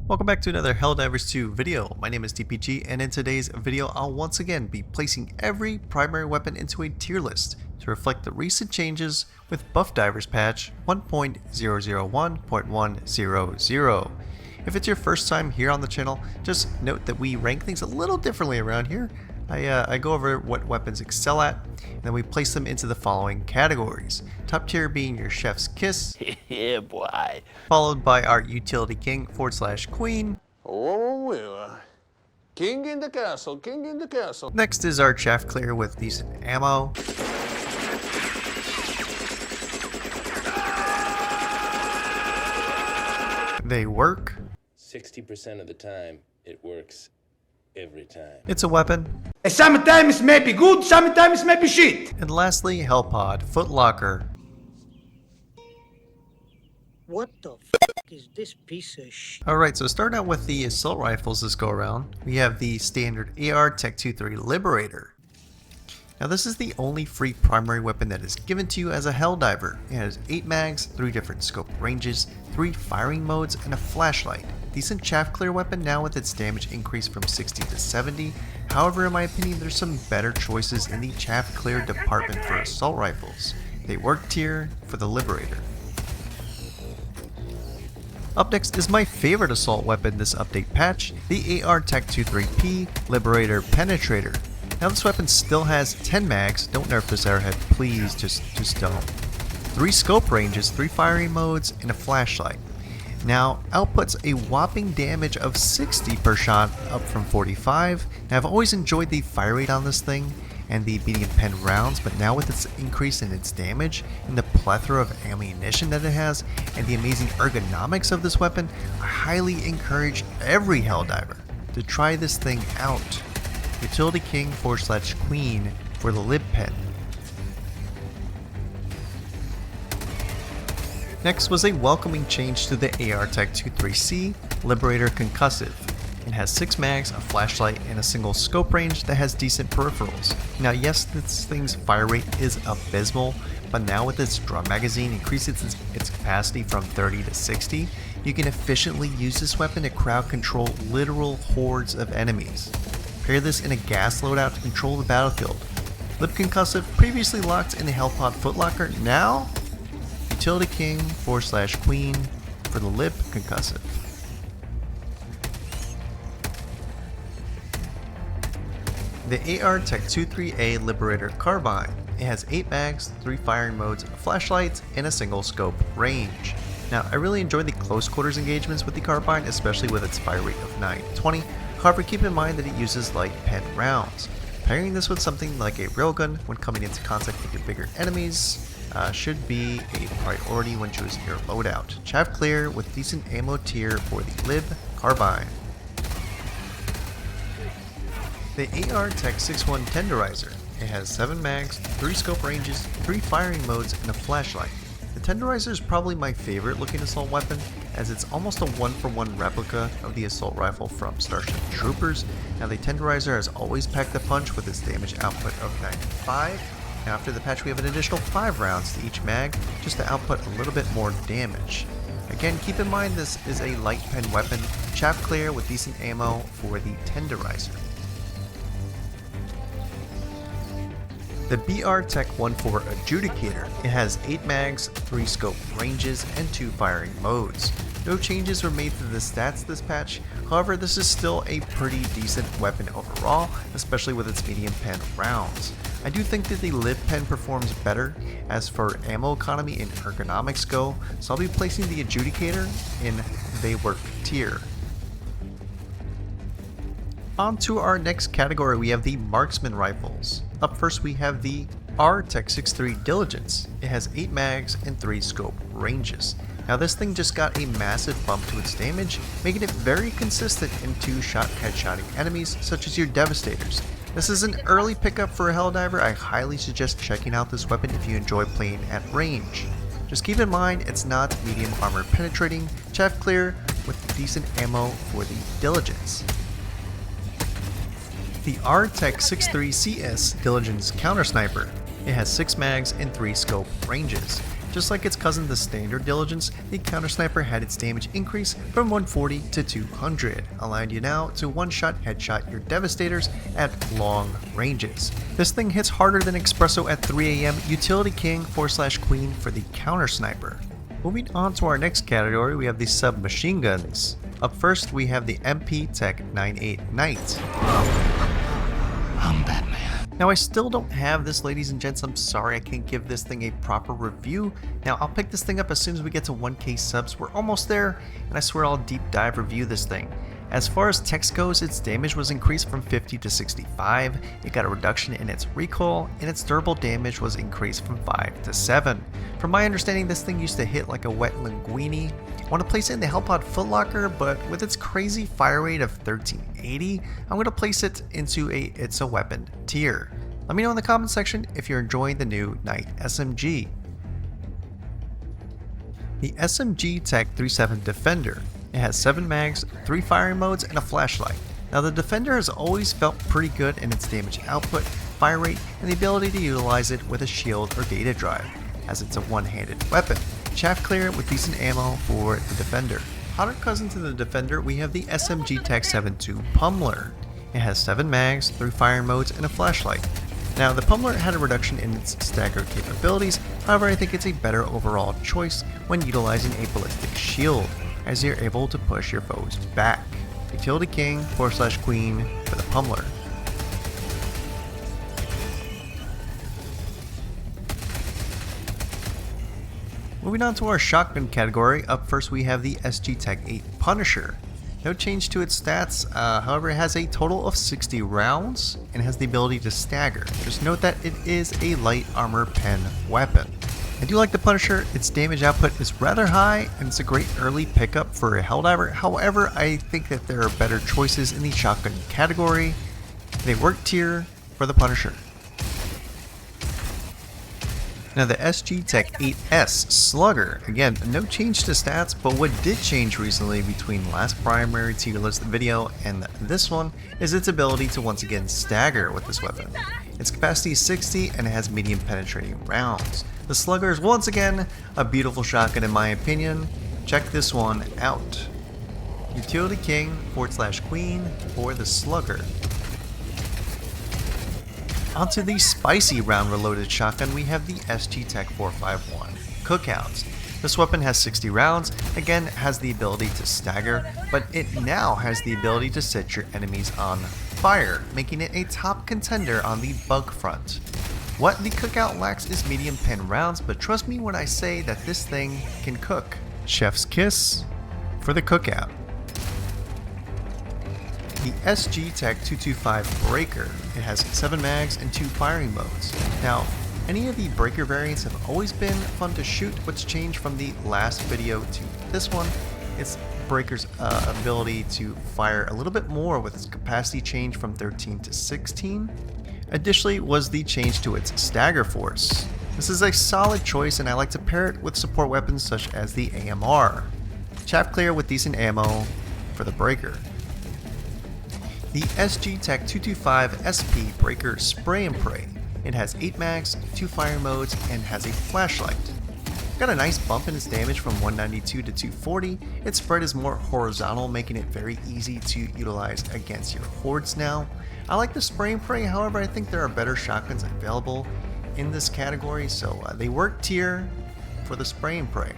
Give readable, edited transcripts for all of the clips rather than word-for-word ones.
Welcome back to another Helldivers 2 video. My name is DPG, and in today's video I'll once again be placing every primary weapon into a tier list to reflect the recent changes with BUFFDIVERS patch 1.001.100. If it's your first time here on the channel, just note that we rank things a little differently around here. I go over what weapons excel at, and then we place them into the following categories. Top tier being your chef's kiss, Yeah, boy. followed by our utility king / queen. Oh, king in the castle, king in the castle. Next is our chaff clear with decent ammo. They work. 60% of the time, it works every time. It's a weapon. Sometimes may be good, sometimes may be shit. And lastly, Hellpod Footlocker. What the f is this piece of sh? Alright, so starting out with the assault rifles this go around, we have the standard AR Tech 2-3 Liberator. Now this is the only free primary weapon that is given to you as a Helldiver. It has 8 mags, 3 different scope ranges, 3 firing modes, and a flashlight. Decent chaff clear weapon now with its damage increase from 60 to 70. However, in my opinion, there's some better choices in the chaff clear department for assault rifles. They work tier for the Liberator. Up next is my favorite assault weapon this update patch, the AR Tech 2-3P Liberator Penetrator. Now this weapon still has 10 mags, don't nerf this arrowhead, please, just don't. 3 scope ranges, 3 firing modes, and a flashlight. Now, outputs a whopping damage of 60 per shot, up from 45. Now I've always enjoyed the fire rate on this thing, and the medium pen rounds, but now with its increase in its damage, and the plethora of ammunition that it has, and the amazing ergonomics of this weapon, I highly encourage every Helldiver to try this thing out. Utility King / Queen for the Lib Pen. Next was a welcoming change to the AR Tech 2-3C Liberator Concussive. It has 6 mags, a flashlight, and a single scope range that has decent peripherals. Now yes, this thing's fire rate is abysmal, but now with its drum magazine increases its capacity from 30 to 60, you can efficiently use this weapon to crowd control literal hordes of enemies. Pair this in a gas loadout to control the battlefield. Lib Concussive previously locked in the Hellpod Footlocker, now Utility King / Queen for the Lib Concussive. The AR Tech 2-3A Liberator Carbine. It has 8 mags, 3 firing modes, a flashlight, and a single scope range. Now I really enjoy the close quarters engagements with the Carbine, especially with its fire rate of 920. However, keep in mind that it uses light pen rounds. Pairing this with something like a railgun when coming into contact with your bigger enemies should be a priority when choosing your loadout. Chaff clear with decent ammo tier for the Lib Carbine. The AR Tech 6-1 Tenderizer. It has 7 mags, 3 scope ranges, 3 firing modes, and a flashlight. The Tenderizer is probably my favorite looking assault weapon, as it's almost a 1-for-1 replica of the assault rifle from Starship Troopers. Now the Tenderizer has always packed the punch with its damage output of 95. Now after the patch we have an additional 5 rounds to each mag, just to output a little bit more damage. Again, keep in mind this is a light pen weapon, chaff clear with decent ammo for the Tenderizer. The BR Tech 1-4 Adjudicator. It has 8 mags, 3 scope ranges, and 2 firing modes. No changes were made to the stats this patch, however this is still a pretty decent weapon overall, especially with its medium pen rounds. I do think that the Lib Pen performs better as for ammo economy and ergonomics go, so I'll be placing the Adjudicator in They Work tier. On to our next category, we have the Marksman Rifles. Up first we have the R Tech 6-3 Diligence. It has 8 mags and 3 scope ranges. Now this thing just got a massive bump to its damage, making it very consistent in 2-shot headshotting enemies such as your Devastators. This is an early pickup for a Helldiver. I highly suggest checking out this weapon if you enjoy playing at range. Just keep in mind it's not medium armor penetrating, chaff clear with decent ammo for the Diligence. The R Tech 6-3 CS Diligence Counter Sniper. It has 6 mags and 3 scope ranges. Just like its cousin the Standard Diligence, the Counter Sniper had its damage increase from 140 to 200, allowing you now to one-shot headshot your Devastators at long ranges. This thing hits harder than Espresso at 3 AM, Utility King / Queen for the Counter Sniper. Moving on to our next category, we have the Submachine Guns. Up first, we have the MP Tech 98 Knight. I'm Batman. Now I still don't have this, ladies and gents. I'm sorry I can't give this thing a proper review. Now I'll pick this thing up as soon as we get to 1K subs. We're almost there, and I swear I'll deep dive review this thing. As far as text goes, its damage was increased from 50 to 65, it got a reduction in its recoil, and its durable damage was increased from 5 to 7. From my understanding, this thing used to hit like a wet linguine. I want to place it in the Hellpod Footlocker, but with its crazy fire rate of 1380, I'm going to place it into a It's a Weapon tier. Let me know in the comment section if you're enjoying the new Knight SMG. The SMG Tech 37 Defender. It has 7 mags, 3 firing modes, and a flashlight. Now the Defender has always felt pretty good in its damage output, fire rate, and the ability to utilize it with a shield or data drive, as it's a one-handed weapon. Chaff clear with decent ammo for the Defender. Hotter cousin to the Defender, we have the SMG Tech 72 Pummeler. It has 7 mags, 3 firing modes, and a flashlight. Now the Pummeler had a reduction in its stagger capabilities, however I think it's a better overall choice when utilizing a ballistic shield, as you're able to push your foes back. Utility King / Queen for the Pummeler. Moving on to our shotgun category, up first we have the SG Tech 8 Punisher. No change to its stats, however it has a total of 60 rounds and has the ability to stagger. Just note that it is a light armor pen weapon. I do like the Punisher, its damage output is rather high and it's a great early pickup for a Helldiver. However, I think that there are better choices in the shotgun category. They work tier for the Punisher. Now the SG Tech 8S Slugger, again, no change to stats, but what did change recently between last primary tier list video and this one is its ability to once again stagger with this weapon. Its capacity is 60 and it has medium penetrating rounds. The Slugger is once again a beautiful shotgun in my opinion. Check this one out. Utility King / Queen for the Slugger. Onto the spicy round reloaded shotgun, we have the SG Tech 451 Cookouts. This weapon has 60 rounds, again has the ability to stagger, but it now has the ability to set your enemies on fire, making it a top contender on the bug front. What the Cookout lacks is medium pen rounds, but trust me when I say that this thing can cook. Chef's kiss for the Cookout. The SG Tech 225 Breaker. It has 7 mags and 2 firing modes. Now, any of the Breaker variants have always been fun to shoot. What's changed from the last video to this one, it's Breaker's ability to fire a little bit more with its capacity change from 13 to 16. Additionally was the change to its stagger force. This is a solid choice and I like to pair it with support weapons such as the AMR. Chaff clear with decent ammo for the Breaker. The SG Tech 225 SP Breaker Spray and Pray. It has 8 mags, 2 fire modes, and has a flashlight. Got a nice bump in its damage from 192 to 240. Its spread is more horizontal, making it very easy to utilize against your hordes now. I like the Spray and Pray, however I think there are better shotguns available in this category, so they work tier for the Spray and Pray.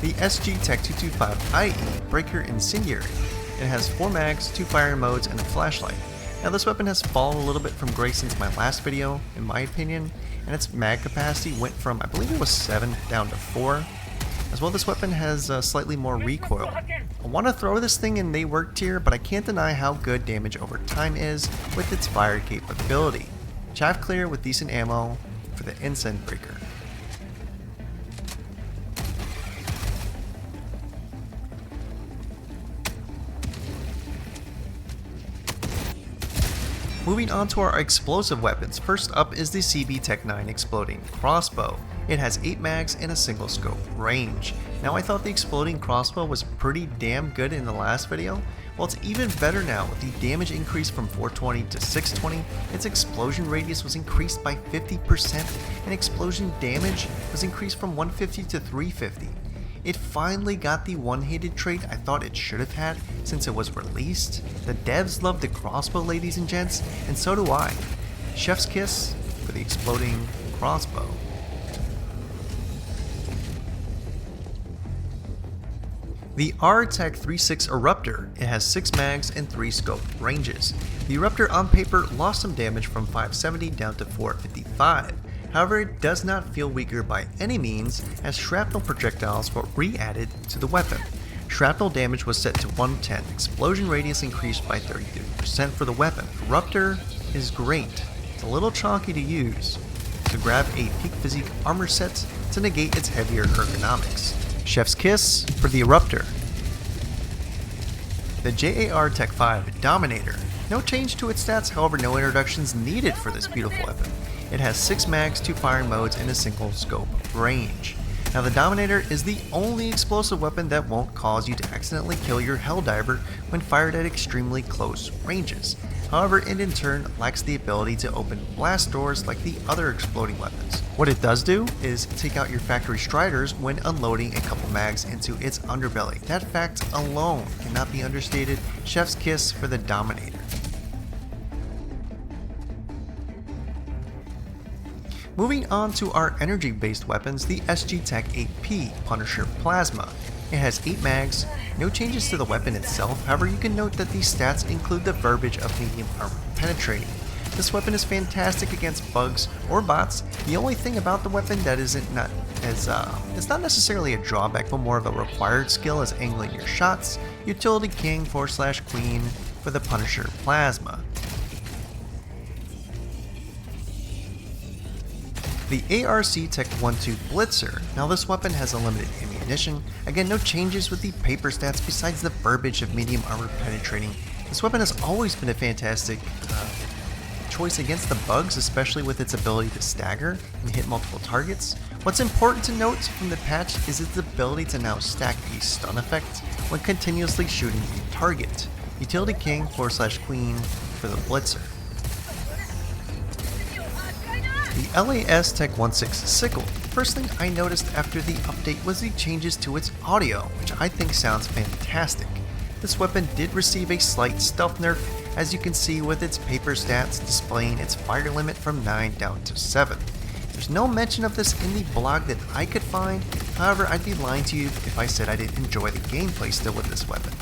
The SG Tech 225 IE Breaker Incendiary. It has 4 mags, 2 fire modes, and a flashlight. Now this weapon has fallen a little bit from grace since my last video, in my opinion, and its mag capacity went from, I believe it was 7 down to 4. As well, this weapon has slightly more recoil. I want to throw this thing in they work tier, but I can't deny how good damage over time is with its fire capability. Chaff clear with decent ammo for the Incense Breaker. Moving on to our explosive weapons, first up is the CB Tech 9 Exploding Crossbow. It has 8 mags and a single scope range. Now I thought the exploding crossbow was pretty damn good in the last video. Well, it's even better now with the damage increase from 420 to 620, its explosion radius was increased by 50%, and explosion damage was increased from 150 to 350. It finally got the one-handed trait I thought it should have had since it was released. The devs love the crossbow, ladies and gents, and so do I. Chef's kiss for the exploding crossbow. The R-Tech 36 Eruptor, it has 6 mags and 3 scope ranges. The Eruptor on paper lost some damage from 570 down to 455. However, it does not feel weaker by any means, as shrapnel projectiles were re-added to the weapon. Shrapnel damage was set to 110, explosion radius increased by 33% for the weapon. Eruptor is great, it's a little chonky to use, so grab a peak physique armor set to negate its heavier ergonomics. Chef's kiss for the Eruptor. The JAR Tech 5 Dominator. No change to its stats, however no introductions needed for this beautiful weapon. It has 6 mags, 2 firing modes, and a single scope range. Now the Dominator is the only explosive weapon that won't cause you to accidentally kill your Helldiver when fired at extremely close ranges. However, it in turn lacks the ability to open blast doors like the other exploding weapons. What it does do is take out your factory striders when unloading a couple mags into its underbelly. That fact alone cannot be understated. Chef's kiss for the Dominator. Moving on to our energy-based weapons, the SG Tech 8P Punisher Plasma. It has 8 mags, no changes to the weapon itself, however you can note that these stats include the verbiage of medium armor penetrating. This weapon is fantastic against bugs or bots. The only thing about the weapon that it's not necessarily a drawback but more of a required skill is angling your shots. Utility King / Queen for the Punisher Plasma. The ARC Tech 12 Blitzer. Now this weapon has unlimited ammunition. Again, no changes with the paper stats besides the verbiage of medium armor penetrating. This weapon has always been a fantastic choice against the bugs, especially with its ability to stagger and hit multiple targets. What's important to note from the patch is its ability to now stack a stun effect when continuously shooting a target. Utility King / Queen for the Blitzer. The LAS Tech 16 Sickle. First thing I noticed after the update was the changes to its audio, which I think sounds fantastic. This weapon did receive a slight stealth nerf, as you can see with its paper stats displaying its fire limit from 9 down to 7. There's no mention of this in the blog that I could find, however I'd be lying to you if I said I didn't enjoy the gameplay still with this weapon.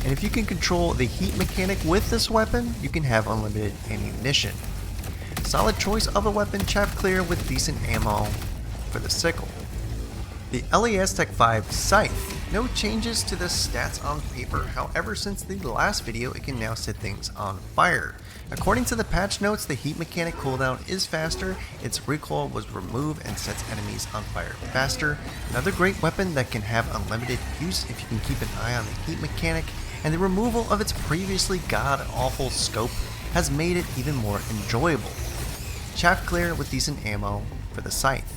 And if you can control the heat mechanic with this weapon, you can have unlimited ammunition. Solid choice of a weapon, chaff clear with decent ammo for the sickle. The LAS Tech 5 Scythe. No changes to the stats on paper, however since the last video it can now set things on fire. According to the patch notes, the heat mechanic cooldown is faster, its recoil was removed and sets enemies on fire faster. Another great weapon that can have unlimited use if you can keep an eye on the heat mechanic, and the removal of its previously god-awful scope has made it even more enjoyable. Chaff clear with decent ammo for the Scythe.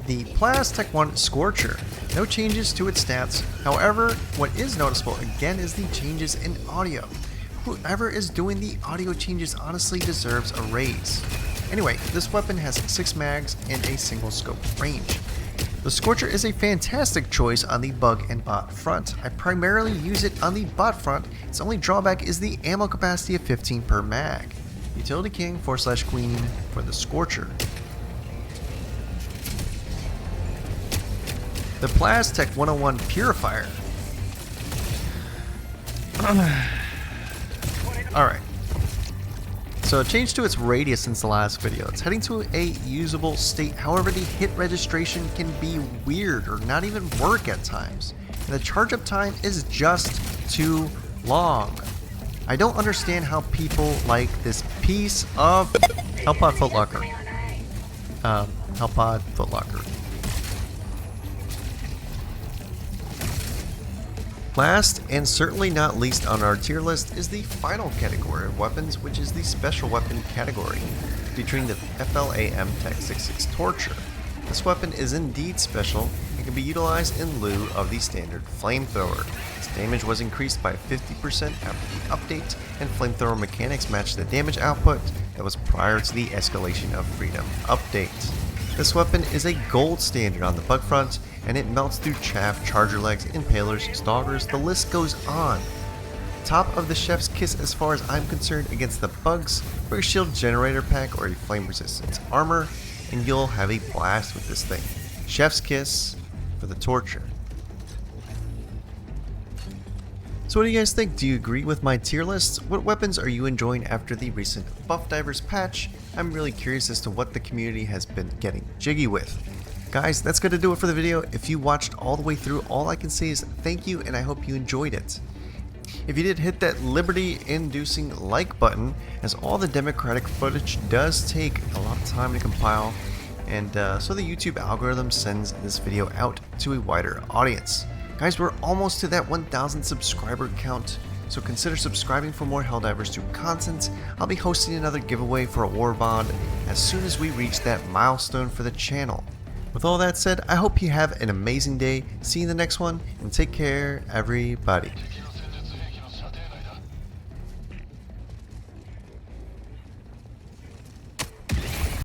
The Plas Tech 1 Scorcher. No changes to its stats, however, what is noticeable again is the changes in audio. Whoever is doing the audio changes honestly deserves a raise. Anyway, this weapon has 6 mags and a single scope range. The Scorcher is a fantastic choice on the bug and bot front. I primarily use it on the bot front. Its only drawback is the ammo capacity of 15 per mag. Utility King / Queen for the Scorcher. The Plas Tech 101 Purifier. Alright. So it changed to its radius since the last video. It's heading to a usable state, however the hit registration can be weird or not even work at times. And the charge up time is just too long. I don't understand how people like this piece of Hellpod Footlocker. Hellpod Footlocker. Last, and certainly not least on our tier list, is the final category of weapons, which is the special weapon category, featuring the FLAM Tech 66 Torture. This weapon is indeed special and can be utilized in lieu of the standard flamethrower. Its damage was increased by 50% after the update, and flamethrower mechanics match the damage output that was prior to the Escalation of Freedom update. This weapon is a gold standard on the bug front, and it melts through chaff, charger legs, impalers, stalkers, the list goes on. Top of the chef's kiss as far as I'm concerned against the bugs for a shield generator pack or a flame resistance armor, and you'll have a blast with this thing. Chef's kiss for the torture. So what do you guys think? Do you agree with my tier list? What weapons are you enjoying after the recent BUFFDIVERS patch? I'm really curious as to what the community has been getting jiggy with. Guys, that's going to do it for the video. If you watched all the way through, all I can say is thank you, and I hope you enjoyed it. If you did, hit that liberty-inducing like button, as all the democratic footage does take a lot of time to compile, and so the YouTube algorithm sends this video out to a wider audience. Guys, we're almost to that 1,000 subscriber count, so consider subscribing for more Helldivers 2 content. I'll be hosting another giveaway for a war bond as soon as we reach that milestone for the channel. With all that said, I hope you have an amazing day, see you in the next one, and take care, everybody.